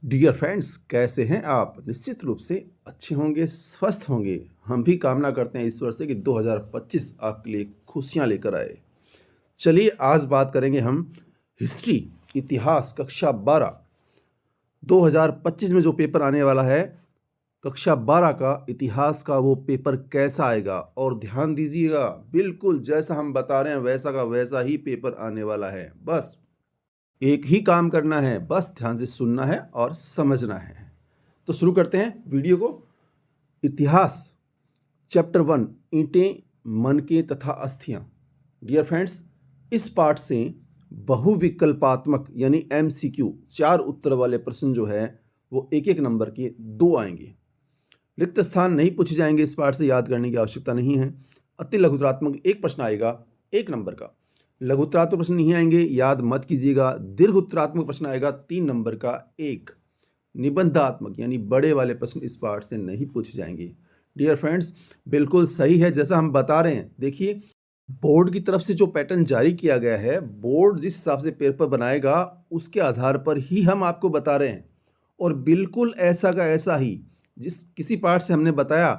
Dear friends, कैसे हैं आप? निश्चित रूप से अच्छे होंगे, स्वस्थ होंगे। हम भी कामना करते हैं ईश्वर से कि 2025 आपके लिए खुशियां लेकर आए। चलिए आज बात करेंगे हम हिस्ट्री, इतिहास कक्षा 12 2025 में जो पेपर आने वाला है, कक्षा 12 का इतिहास का वो पेपर कैसा आएगा। और ध्यान दीजिएगा, बिल्कुल जैसा हम बता रहे हैं वैसा का वैसा ही पेपर आने वाला है। बस एक ही काम करना है, बस ध्यान से सुनना है और समझना है। तो शुरू करते हैं वीडियो को। इतिहास चैप्टर 1, ईंटें, मनके तथा अस्थियां। डियर फ्रेंड्स, इस पार्ट से बहुविकल्पात्मक यानी MCQ 4 उत्तर वाले प्रश्न जो है वो एक एक नंबर के 2 आएंगे। रिक्त स्थान नहीं पूछे जाएंगे, इस पार्ट से याद करने की आवश्यकता नहीं है। अति लघुतरात्मक एक प्रश्न आएगा 1 नंबर का। लघुत्तरात्मक प्रश्न नहीं आएंगे, याद मत कीजिएगा। दीर्घ उत्तरात्मक प्रश्न आएगा 3 नंबर का 1। निबंधात्मक यानी बड़े वाले प्रश्न इस पार्ट से नहीं पूछे जाएंगे। डियर फ्रेंड्स, बिल्कुल सही है जैसा हम बता रहे हैं। देखिए, बोर्ड की तरफ से जो पैटर्न जारी किया गया है, बोर्ड जिस हिसाब से पेपर बनाएगा उसके आधार पर ही हम आपको बता रहे हैं। और बिल्कुल ऐसा का ऐसा ही जिस किसी पार्ट से हमने बताया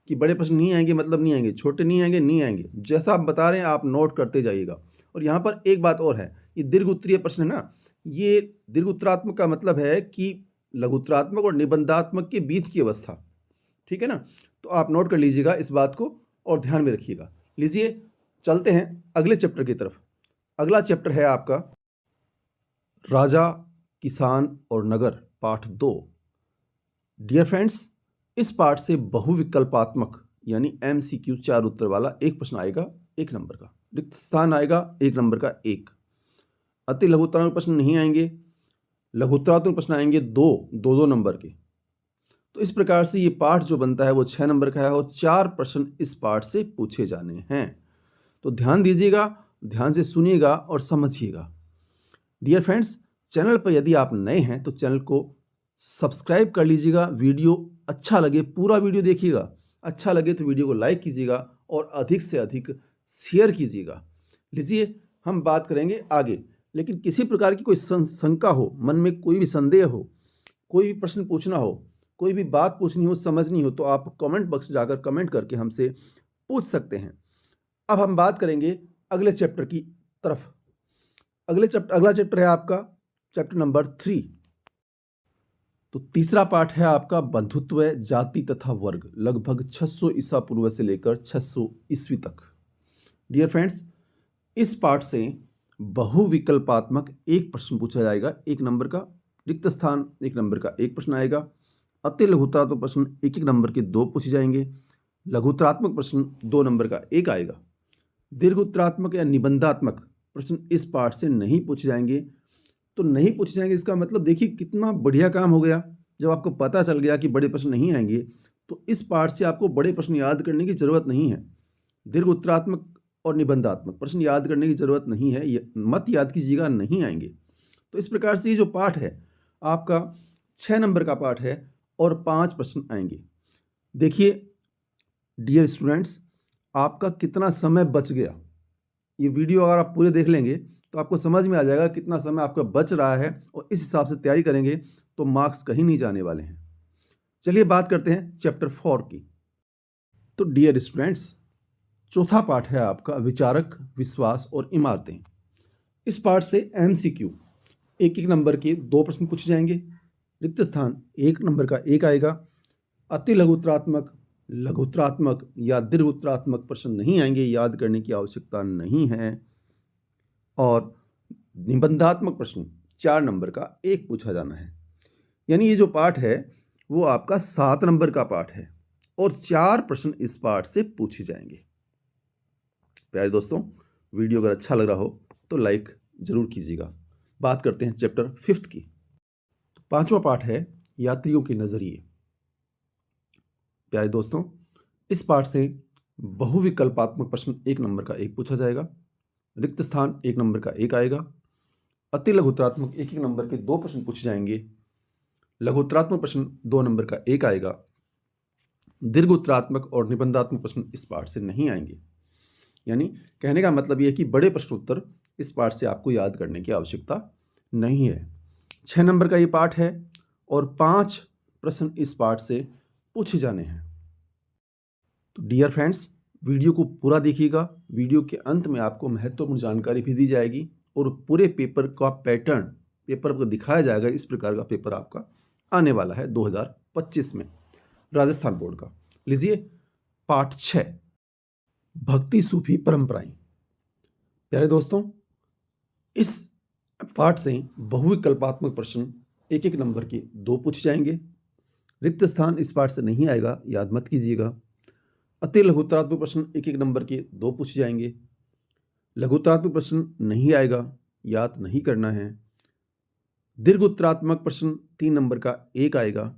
कि बड़े प्रश्न नहीं आएंगे मतलब नहीं आएंगे, छोटे नहीं आएंगे, नहीं आएंगे, जैसा आप बता रहे हैं आप नोट करते जाइएगा। और यहाँ पर एक बात और है, ये दीर्घ उत्तरीय प्रश्न है ना, ये दीर्घ उत्तरात्मक का मतलब है कि लघुत्तरात्मक और निबंधात्मक के बीच की अवस्था, ठीक है ना। तो आप नोट कर लीजिएगा इस बात को और ध्यान में रखिएगा। लीजिए चलते हैं अगले चैप्टर की तरफ। अगला चैप्टर है आपका राजा, किसान और नगर, पाठ 2। डियर फ्रेंड्स, इस पार्ट से बहुविकल्पात्मक यानी MCQ 4 उत्तर वाला एक प्रश्न आएगा 1 नंबर का। रिक्त स्थान आएगा 1 नंबर का 1। अति लघुत्तरात्मक प्रश्न नहीं आएंगे, लघुत्तरात्मक प्रश्न आएंगे 2 नंबर के। तो इस प्रकार से ये पाठ जो बनता है वो 6 नंबर का है और 4 प्रश्न इस पाठ से पूछे जाने हैं। तो ध्यान दीजिएगा, ध्यान से सुनिएगा और समझिएगा। डियर फ्रेंड्स, चैनल पर यदि आप नए हैं तो चैनल को सब्सक्राइब कर लीजिएगा। वीडियो अच्छा लगे पूरा वीडियो देखिएगा, अच्छा लगे तो वीडियो को लाइक कीजिएगा और अधिक से अधिक शेयर कीजिएगा। लीजिए हम बात करेंगे आगे, लेकिन किसी प्रकार की कोई शंका हो, मन में कोई भी संदेह हो, कोई भी प्रश्न पूछना हो, कोई भी बात पूछनी हो, समझनी हो, तो आप कमेंट बॉक्स जाकर कमेंट करके हमसे पूछ सकते हैं। अब हम बात करेंगे अगले चैप्टर की तरफ। अगला चैप्टर है आपका चैप्टर नंबर 3। तो तीसरा पाठ है आपका बंधुत्व, जाति तथा वर्ग, लगभग 600 ईसा पूर्व से लेकर 600 ईस्वी तक। डियर फ्रेंड्स, इस पाठ से बहुविकल्पात्मक एक प्रश्न पूछा जाएगा 1 नंबर का। रिक्त स्थान 1 नंबर का 1 प्रश्न आएगा। अति लघुत्तरात्मक प्रश्न 1 नंबर के 2 पूछे जाएंगे। लघुत्तरात्मक प्रश्न 2 नंबर का 1 आएगा। दीर्घ उत्तरात्मक या निबंधात्मक प्रश्न इस पाठ से नहीं पूछे जाएंगे। तो नहीं पूछे जाएंगे इसका मतलब देखिए कितना बढ़िया काम हो गया। जब आपको पता चल गया कि बड़े प्रश्न नहीं आएंगे तो इस पाठ से आपको बड़े प्रश्न याद करने की जरूरत नहीं है। दीर्घ उत्तरात्मक और निबंधात्मक प्रश्न याद करने की जरूरत नहीं है, मत याद कीजिएगा, नहीं आएंगे। तो इस प्रकार से ये जो पाठ है आपका 6 नंबर का पाठ है और 5 प्रश्न आएंगे। देखिए डियर स्टूडेंट्स, आपका कितना समय बच गया। ये वीडियो अगर आप पूरे देख लेंगे तो आपको समझ में आ जाएगा कितना समय आपका बच रहा है और इस हिसाब से तैयारी करेंगे तो मार्क्स कहीं नहीं जाने वाले हैं। चलिए बात करते हैं चैप्टर 4 की। तो डियर स्टूडेंट्स, चौथा पाठ है आपका विचारक, विश्वास और इमारतें। इस पाठ से MCQ 1 नंबर के 2 प्रश्न पूछे जाएंगे। रिक्त स्थान 1 नंबर का 1 आएगा। अति लघुत्तरात्मक, लघुत्तरात्मक या दीर्घ उत्तरात्मक प्रश्न नहीं आएंगे, याद करने की आवश्यकता नहीं है। और निबंधात्मक प्रश्न 4 नंबर का 1 पूछा जाना है। यानी ये जो पाठ है वो आपका 7 नंबर का पाठ है और 4 प्रश्न इस पाठ से पूछे जाएंगे। प्यारे दोस्तों, वीडियो अगर अच्छा लग रहा हो तो लाइक जरूर कीजिएगा। बात करते हैं चैप्टर 5 की। 5वां पाठ है यात्रियों के नजरिए। प्यारे दोस्तों, इस पाठ से बहुविकल्पात्मक प्रश्न 1 नंबर का 1 पूछा जाएगा। रिक्त स्थान 1 नंबर का 1 आएगा। अति लघुत्तरात्मक 1 नंबर के 2 प्रश्न पूछे जाएंगे। लघुत्तरात्मक प्रश्न 2 नंबर का 1 आएगा। दीर्घ उत्तरात्मक और निबंधात्मक प्रश्न इस पाठ से नहीं आएंगे। यानी कहने का मतलब यह है कि बड़े प्रश्न उत्तर इस पाठ से आपको याद करने की आवश्यकता नहीं है। 6 नंबर का ये पाठ है और 5 प्रश्न इस पार्ट से पूछे जाने हैं। तो डियर फ्रेंड्स, वीडियो को पूरा देखिएगा। वीडियो के अंत में आपको महत्वपूर्ण जानकारी भी दी जाएगी और पूरे पेपर का पैटर्न पेपर को दिखाया जाएगा। इस प्रकार का पेपर आपका आने वाला है 2025 में राजस्थान बोर्ड का। लीजिए पाठ 6, भक्ति सूफी परंपराएं। प्यारे दोस्तों, इस पाठ से बहुविकल्पात्मक प्रश्न एक एक नंबर के 2 पूछे जाएंगे। रिक्त स्थान इस पाठ से नहीं आएगा, याद मत कीजिएगा। अति लघुत्तरात्मक प्रश्न एक एक नंबर के 2 पूछे जाएंगे। लघुत्तरात्मक प्रश्न नहीं आएगा, याद नहीं करना है। दीर्घ उत्तरात्मक प्रश्न 3 नंबर का 1 आएगा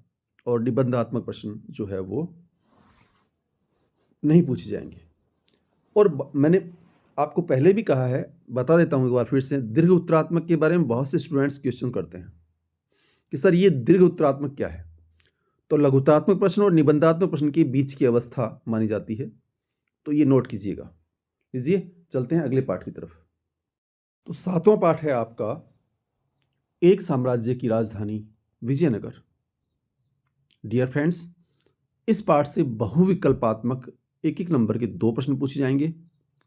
और निबंधात्मक प्रश्न जो है वो नहीं पूछे जाएंगे। और मैंने आपको पहले भी कहा है, बता देता हूं एक बार फिर से, दीर्घ उत्तरात्मक के बारे में बहुत से स्टूडेंट्स क्वेश्चन करते हैं कि सर ये दीर्घ उत्तरात्मक क्या है। तो लघुत्तरात्मक प्रश्न और निबंधात्मक प्रश्न के बीच की अवस्था मानी जाती है, तो ये नोट कीजिएगा। लीजिए चलते हैं अगले पाठ की तरफ। तो 7वां पाठ है आपका, एक साम्राज्य की राजधानी विजयनगर। डियर फ्रेंड्स, इस पाठ से बहुविकल्पात्मक एक एक नंबर के 2 प्रश्न पूछे जाएंगे।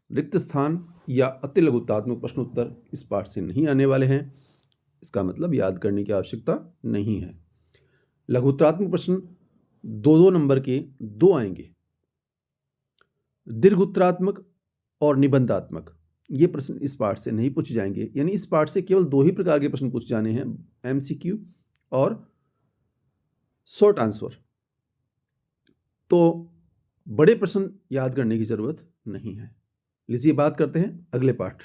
रिक्त स्थान या अति लघुत्तरात्मक प्रश्न उत्तर इस पाठ से नहीं आने वाले हैं। इसका मतलब याद करने की आवश्यकता नहीं है। लघुत्तरात्मक प्रश्न 2-2 नंबर के 2 आएंगे। दीर्घ उत्तरात्मक और निबंधात्मक ये प्रश्न इस पाठ से नहीं पूछे जाएंगे। यानी इस पाठ से केवल 2 ही प्रकार के प्रश्न पूछे जाने हैं, MCQ और शॉर्ट आंसर। तो बड़े प्रश्न याद करने की जरूरत नहीं है। लीजिए बात करते हैं अगले पाठ।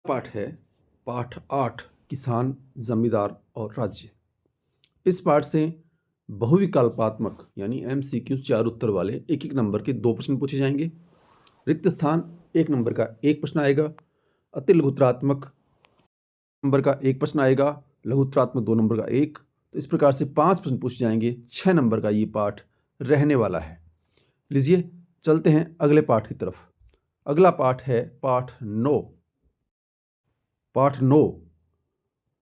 पाठ है पाठ 8, किसान, जमींदार और राज्य। इस पाठ से बहुविकल्पात्मक यानी MCQ 4 उत्तर वाले एक एक नंबर के 2 प्रश्न पूछे जाएंगे। रिक्त स्थान 1 नंबर का 1 प्रश्न आएगा। अति लघुत्तरात्मक नंबर का 1 प्रश्न आएगा। लघुत्तरात्मक 2 नंबर का 1। तो इस प्रकार से 5 प्रश्न पूछे जाएंगे। 6 नंबर का ये पाठ रहने वाला है। लीजिए चलते हैं अगले पाठ की तरफ। अगला पाठ है पाठ 9। पाठ 9,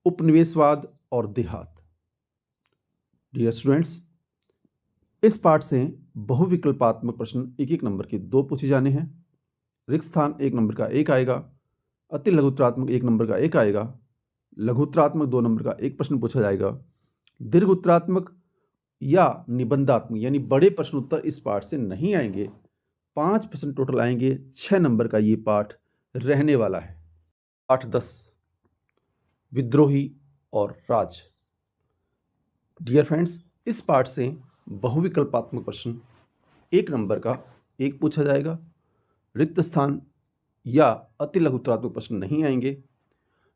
उपनिवेशवाद और देहात। डियर स्टूडेंट्स, इस पाठ से बहुविकल्पात्मक प्रश्न एक एक नंबर के 2 पूछे जाने हैं। रिक्त स्थान 1 नंबर का 1 आएगा। अति लघुत्तरात्मक 1 नंबर का 1 आएगा। लघुत्तरात्मक 2 नंबर का 1 प्रश्न पूछा जाएगा। दीर्घ उत्तरात्मक या निबंधात्मक यानी बड़े प्रश्न उत्तर इस पाठ से नहीं आएंगे। 5 प्रश्न टोटल आएंगे। 6 नंबर का ये पाठ रहने वाला है। पाठ 10, विद्रोही और राज। डियर फ्रेंड्स, इस पाठ से बहुविकल्पात्मक प्रश्न 1 नंबर का 1 पूछा जाएगा। रिक्त स्थान या अति लघुत्तरात्मक प्रश्न नहीं आएंगे।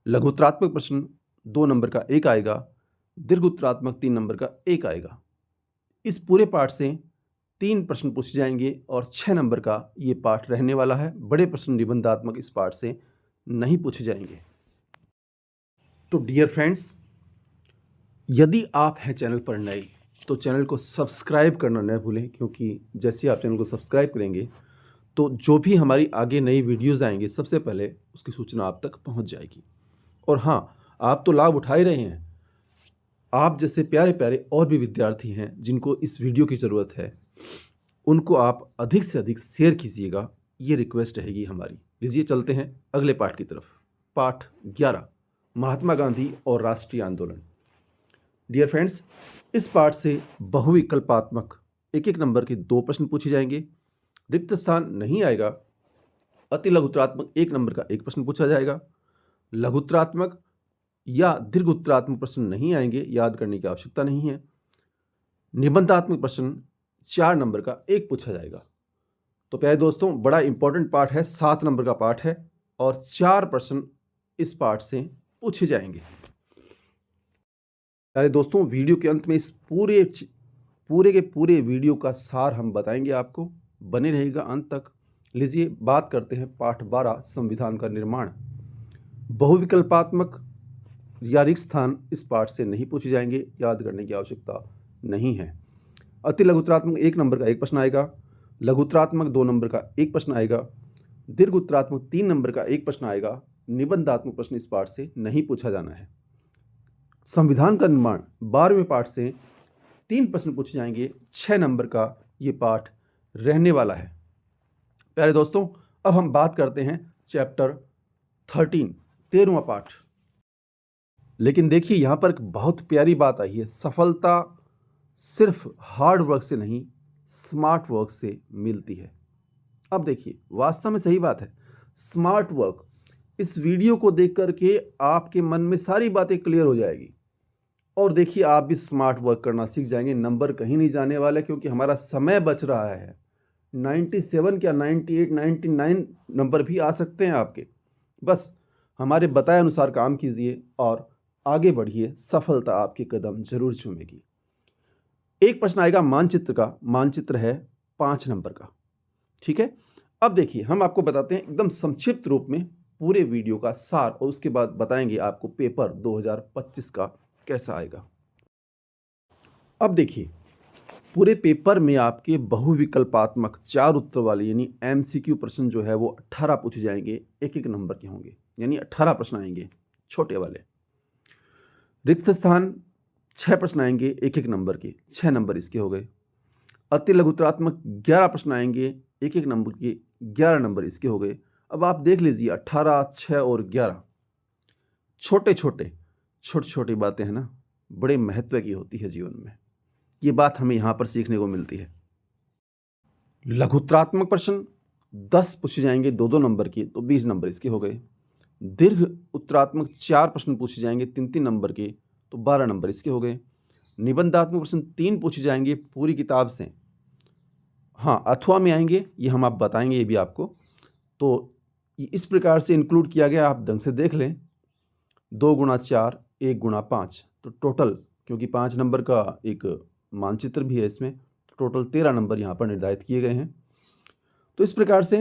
लघुत्तरात्मक प्रश्न 2 नंबर का 1 आएगा। दीर्घ उत्तरात्मक 3 नंबर का 1 आएगा। इस पूरे पाठ से 3 प्रश्न पूछे जाएंगे और 6 नंबर का ये पाठ रहने वाला है। बड़े प्रश्न निबंधात्मक इस पाठ से नहीं पूछे जाएंगे। तो डियर फ्रेंड्स, यदि आप हैं चैनल पर नए तो चैनल को सब्सक्राइब करना न भूलें, क्योंकि जैसे आप चैनल को सब्सक्राइब करेंगे तो जो भी हमारी आगे नई वीडियोस आएंगे सबसे पहले उसकी सूचना आप तक पहुंच जाएगी। और हाँ, आप तो लाभ उठा ही रहे हैं। आप जैसे प्यारे प्यारे और भी विद्यार्थी हैं जिनको इस वीडियो की ज़रूरत है, उनको आप अधिक से अधिक शेयर कीजिएगा, ये रिक्वेस्ट रहेगी हमारी। लीजिए चलते हैं अगले पाठ की तरफ। पाठ 11, महात्मा गांधी और राष्ट्रीय आंदोलन। डियर फ्रेंड्स, इस पाठ से बहुविकल्पात्मक एक एक नंबर के 2 प्रश्न पूछे जाएंगे। रिक्त स्थान नहीं आएगा। अति लघुत्तरात्मक 1 नंबर का 1 प्रश्न पूछा जाएगा। लघुत्तरात्मक या दीर्घ उत्तरात्मक प्रश्न नहीं आएंगे, याद करने की आवश्यकता नहीं है। निबंधात्मक प्रश्न 4 नंबर का 1 पूछा जाएगा। तो प्यारे दोस्तों, बड़ा इंपॉर्टेंट पाठ है, 7 नंबर का पाठ है और 4 प्रश्न इस पाठ से पूछे जाएंगे। प्यारे दोस्तों, वीडियो के अंत में इस पूरे के पूरे वीडियो का सार हम बताएंगे आपको। बने रहेगा अंत तक। लीजिए बात करते हैं पाठ 12 संविधान का निर्माण। बहुविकल्पात्मक या रिक्त स्थान इस पाठ से नहीं पूछे जाएंगे, याद करने की आवश्यकता नहीं है। अति लघुत्तरात्मक 1 नंबर का 1 प्रश्न आएगा, लघुत्तरात्मक 2 नंबर का 1 प्रश्न आएगा, दीर्घ उत्तरात्मक 3 नंबर का 1 प्रश्न आएगा। निबंधात्मक प्रश्न इस पाठ से नहीं पूछा जाना है। संविधान का निर्माण 12वें पाठ से 3 प्रश्न पूछे जाएंगे, 6 नंबर का ये पाठ रहने वाला है। प्यारे दोस्तों, अब हम बात करते हैं चैप्टर 13वां पाठ। लेकिन देखिए यहाँ पर एक बहुत प्यारी बात आई है, सफलता सिर्फ हार्ड वर्क से नहीं स्मार्ट वर्क से मिलती है। अब देखिए वास्तव में सही बात है, स्मार्ट वर्क। इस वीडियो को देख करके आपके मन में सारी बातें क्लियर हो जाएगी और देखिए आप भी स्मार्ट वर्क करना सीख जाएंगे। नंबर कहीं नहीं जाने वाले क्योंकि हमारा समय बच रहा है। 97 क्या 98 99 नंबर भी आ सकते हैं आपके। बस हमारे बताए अनुसार काम कीजिए और आगे बढ़िए, सफलता आपके कदम जरूर चूमेगी। एक प्रश्न आएगा मानचित्र का, मानचित्र है 5 नंबर का। ठीक है, अब देखिए हम आपको बताते हैं एकदम संक्षिप्त रूप में पूरे वीडियो का सार और उसके बाद बताएंगे आपको पेपर 2025 का कैसा आएगा। अब देखिए पूरे पेपर में आपके बहुविकल्पात्मक 4 उत्तर वाले यानी MCQ प्रश्न जो है वो 18 पूछे जाएंगे, 1-1 नंबर के होंगे, यानी 18 प्रश्न आएंगे छोटे वाले। रिक्त स्थान 6 प्रश्न आएंगे 1-1 नंबर के, 6 नंबर इसके हो गए। अति लघुत्तरात्मक 11 प्रश्न आएंगे 1-1 नंबर के, 11 नंबर इसके हो गए। अब आप देख लीजिए 18, 6 और 11 छोटी छोटी बातें हैं ना, बड़े महत्व की होती है जीवन में। ये बात हमें यहाँ पर सीखने को मिलती है। लघुत्तरात्मक प्रश्न 10 पूछे जाएंगे 2-2 नंबर के, तो 20 नंबर इसके हो गए। दीर्घ उत्तरात्मक 4 प्रश्न पूछे जाएंगे 3-3 नंबर के, तो 12 नंबर इसके हो गए। निबंधात्मक प्रश्न 3 पूछे जाएंगे पूरी किताब से, हाँ अथवा में आएंगे, ये हम आप बताएंगे ये भी आपको। तो इस प्रकार से इंक्लूड किया गया, आप ढंग से देख लें। 2 गुणा 4, 1 गुणा 5, तो टोटल क्योंकि 5 नंबर का एक मानचित्र भी है इसमें, तो टोटल 13 नंबर यहाँ पर निर्धारित किए गए हैं। तो इस प्रकार से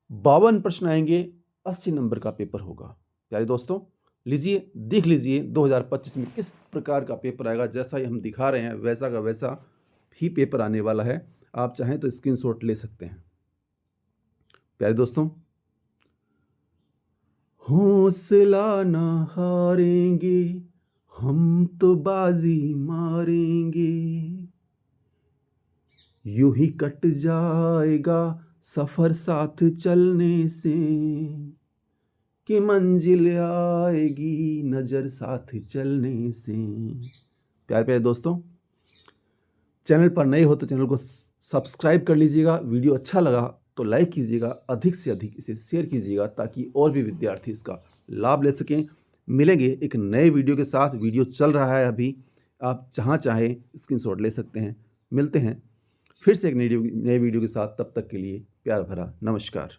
52 प्रश्न आएंगे, 80 नंबर का पेपर होगा। प्यारे दोस्तों लीजिए देख लीजिए 2025 में किस प्रकार का पेपर आएगा। जैसा ही हम दिखा रहे हैं वैसा का वैसा ही पेपर आने वाला है। आप चाहें तो स्क्रीनशॉट ले सकते हैं। प्यारे दोस्तों, हौसला ना हारेंगे, हम तो बाजी मारेंगे, यूं ही कट जाएगा सफर साथ चलने से, कि मंजिल आएगी नजर साथ चलने से। प्यारे दोस्तों, चैनल पर नए हो तो चैनल को सब्सक्राइब कर लीजिएगा। वीडियो अच्छा लगा तो लाइक कीजिएगा, अधिक से अधिक इसे शेयर कीजिएगा ताकि और भी विद्यार्थी इसका लाभ ले सकें। मिलेंगे एक नए वीडियो के साथ। वीडियो चल रहा है अभी, आप जहाँ चाहें स्क्रीनशॉट ले सकते हैं। मिलते हैं फिर से एक नए वीडियो के साथ, तब तक के लिए प्यार भरा नमस्कार।